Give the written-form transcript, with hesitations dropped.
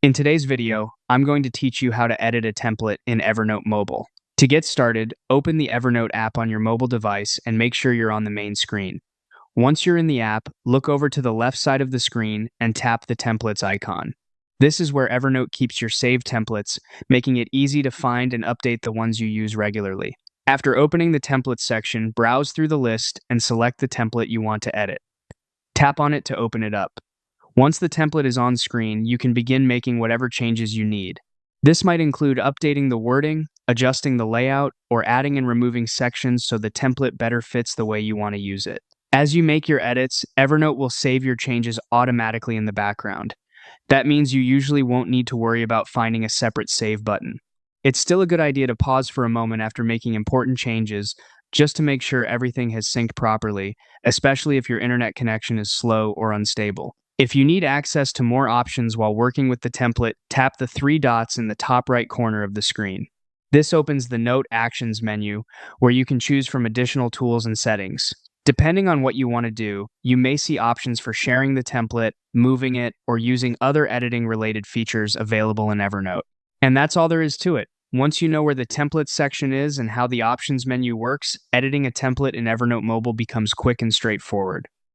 In today's video, I'm going to teach you how to edit a template in Evernote Mobile. To get started, open the Evernote app on your mobile device and make sure you're on the main screen. Once you're in the app, look over to the left side of the screen and tap the templates icon. This is where Evernote keeps your saved templates, making it easy to find and update the ones you use regularly. After opening the templates section, browse through the list and select the template you want to edit. Tap on it to open it up. Once the template is on screen, you can begin making whatever changes you need. This might include updating the wording, adjusting the layout, or adding and removing sections so the template better fits the way you want to use it. As you make your edits, Evernote will save your changes automatically in the background. That means you usually won't need to worry about finding a separate save button. It's still a good idea to pause for a moment after making important changes, just to make sure everything has synced properly, especially if your internet connection is slow or unstable. If you need access to more options while working with the template, tap the three dots in the top right corner of the screen. This opens the Note Actions menu, where you can choose from additional tools and settings. Depending on what you want to do, you may see options for sharing the template, moving it, or using other editing-related features available in Evernote. And that's all there is to it. Once you know where the templates section is and how the options menu works, editing a template in Evernote Mobile becomes quick and straightforward.